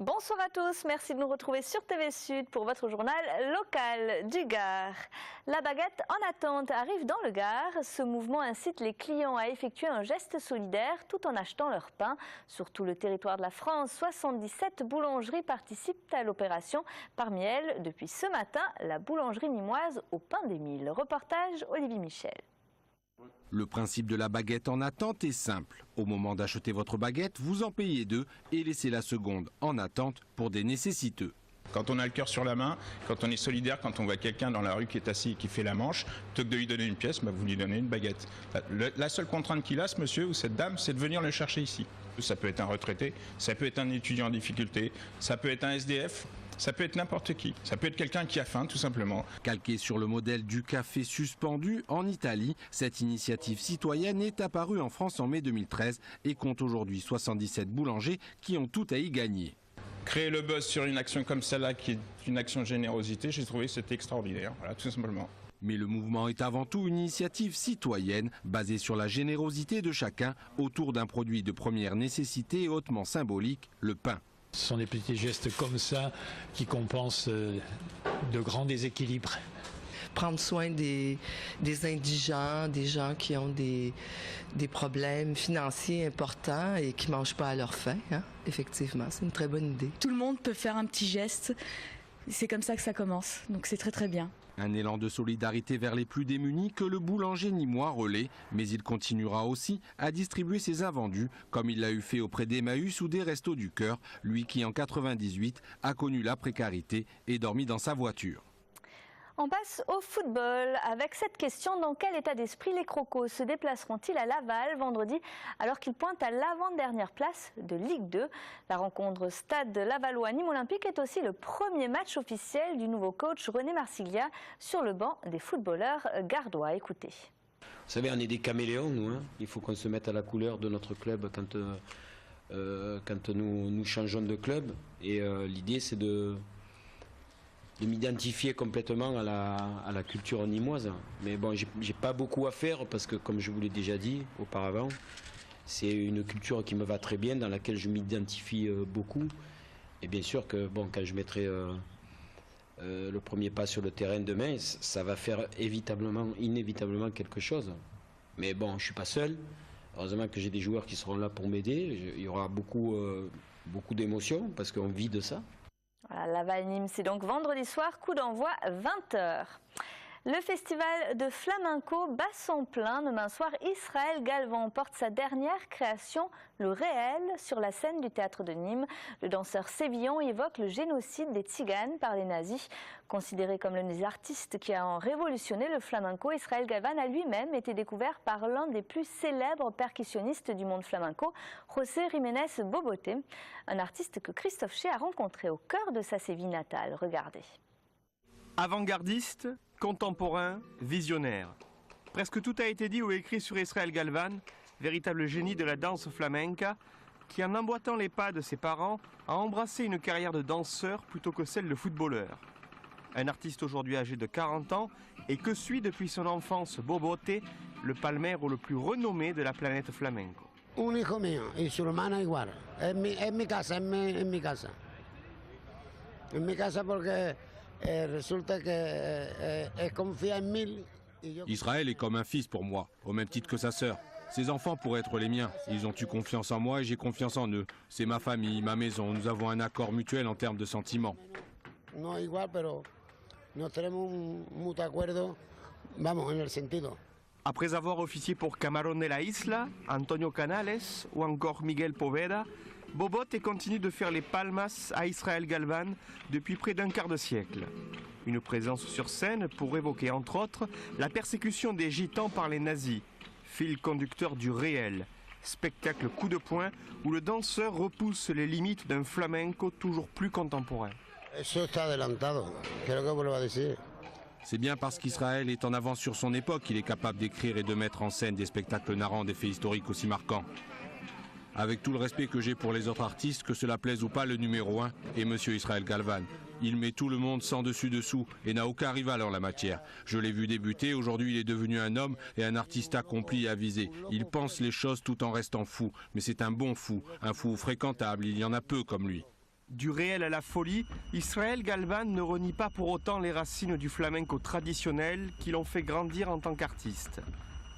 Bonsoir à tous, merci de nous retrouver sur TV Sud pour votre journal local du Gard. La baguette en attente arrive dans le Gard. Ce mouvement incite les clients à effectuer un geste solidaire tout en achetant leur pain. Sur tout le territoire de la France, 77 boulangeries participent à l'opération. Parmi elles, depuis ce matin, la boulangerie nîmoise au pain des Milles. Reportage Olivier Michel. Le principe de la baguette en attente est simple. Au moment d'acheter votre baguette, vous en payez deux et laissez la seconde en attente pour des nécessiteux. Quand on a le cœur sur la main, quand on est solidaire, quand on voit quelqu'un dans la rue qui est assis et qui fait la manche, plutôt que de lui donner une pièce, vous lui donnez une baguette. La seule contrainte qu'il a, ce monsieur ou cette dame, c'est de venir le chercher ici. Ça peut être un retraité, ça peut être un étudiant en difficulté, ça peut être un SDF. Ça peut être n'importe qui, ça peut être quelqu'un qui a faim tout simplement. Calqué sur le modèle du café suspendu en Italie, cette initiative citoyenne est apparue en France en mai 2013 et compte aujourd'hui 77 boulangers qui ont tout à y gagner. Créer le buzz sur une action comme celle-là qui est une action de générosité, j'ai trouvé que c'était extraordinaire, voilà, tout simplement. Mais le mouvement est avant tout une initiative citoyenne basée sur la générosité de chacun autour d'un produit de première nécessité hautement symbolique, le pain. Ce sont des petits gestes comme ça qui compensent de grands déséquilibres. Prendre soin des indigents, des gens qui ont des problèmes financiers importants et qui ne mangent pas à leur faim. Effectivement, c'est une très bonne idée. Tout le monde peut faire un petit geste. C'est comme ça que ça commence, donc c'est très très bien. Un élan de solidarité vers les plus démunis que le boulanger nîmois relaie, mais il continuera aussi à distribuer ses invendus, comme il l'a eu fait auprès d'Emmaüs ou des Restos du Cœur, lui qui en 98 a connu la précarité et dormi dans sa voiture. On passe au football avec cette question: dans quel état d'esprit les Crocos se déplaceront-ils à Laval vendredi alors qu'ils pointent à l'avant-dernière place de Ligue 2? La rencontre Stade Lavallois-Nîmes Olympique est aussi le premier match officiel du nouveau coach René Marsiglia sur le banc des footballeurs gardois. Écoutez. Vous savez, on est des caméléons, nous. Il faut qu'on se mette à la couleur de notre club quand nous changeons de club. Et l'idée, c'est de m'identifier complètement à la culture nîmoise. Mais bon, j'ai pas beaucoup à faire parce que, comme je vous l'ai déjà dit auparavant, c'est une culture qui me va très bien, dans laquelle je m'identifie beaucoup. Et bien sûr que bon, quand je mettrai le premier pas sur le terrain demain, ça va faire inévitablement quelque chose. Mais bon, je suis pas seul. Heureusement que j'ai des joueurs qui seront là pour m'aider. Il y aura beaucoup d'émotions parce qu'on vit de ça. Voilà, Laval-Nîmes, c'est donc vendredi soir, coup d'envoi 20h. Le festival de flamenco bat son plein. Demain soir, Israël Galvan porte sa dernière création, le réel, sur la scène du théâtre de Nîmes. Le danseur sévillan évoque le génocide des Tziganes par les nazis. Considéré comme l'un des artistes qui a révolutionné le flamenco, Israël Galvan a lui-même été découvert par l'un des plus célèbres percussionnistes du monde flamenco, José Jiménez Bobote, un artiste que Christophe Ché a rencontré au cœur de sa Séville natale. Regardez. Avant-gardiste, contemporain, visionnaire. Presque tout a été dit ou écrit sur Israël Galvan, véritable génie de la danse flamenca, qui en emboîtant les pas de ses parents a embrassé une carrière de danseur plutôt que celle de footballeur. Un artiste aujourd'hui âgé de 40 ans et que suit depuis son enfance Bobote, le palmero le plus renommé de la planète flamenco. Un hijo mío y su hermana igual. En mi casa, en mi casa. En mi casa porque resulta que elle confie en mí. Israël est comme un fils pour moi, au même titre que sa sœur. Ses enfants pourraient être les miens. Ils ont eu confiance en moi et j'ai confiance en eux. C'est ma famille, ma maison. Nous avons un accord mutuel en termes de sentiments. No igual, pero nos tenemos un mutuo acuerdo, vamos, en el sentido. Après avoir officié pour Camarón de la Isla, Antonio Canales ou encore Miguel Poveda, Bobote continue de faire les palmas à Israël Galvan depuis près d'un quart de siècle. Une présence sur scène pour évoquer entre autres la persécution des gitans par les nazis, fil conducteur du réel, spectacle coup de poing où le danseur repousse les limites d'un flamenco toujours plus contemporain. Eso está adelantado, quiero que vuelva a decir. C'est bien parce qu'Israël est en avance sur son époque qu'il est capable d'écrire et de mettre en scène des spectacles narrant des faits historiques aussi marquants. Avec tout le respect que j'ai pour les autres artistes, que cela plaise ou pas, le numéro 1 est Monsieur Israël Galvan. Il met tout le monde sans dessus-dessous et n'a aucun rival en la matière. Je l'ai vu débuter, aujourd'hui il est devenu un homme et un artiste accompli et avisé. Il pense les choses tout en restant fou, mais c'est un bon fou, un fou fréquentable, il y en a peu comme lui. Du réel à la folie, Israël Galvan ne renie pas pour autant les racines du flamenco traditionnel qui l'ont fait grandir en tant qu'artiste.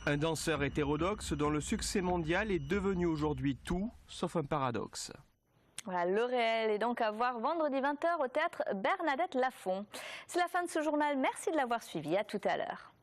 Un danseur hétérodoxe dont le succès mondial est devenu aujourd'hui tout sauf un paradoxe. Voilà, le réel est donc à voir vendredi 20h au théâtre Bernadette Lafont. C'est la fin de ce journal, merci de l'avoir suivi, à tout à l'heure.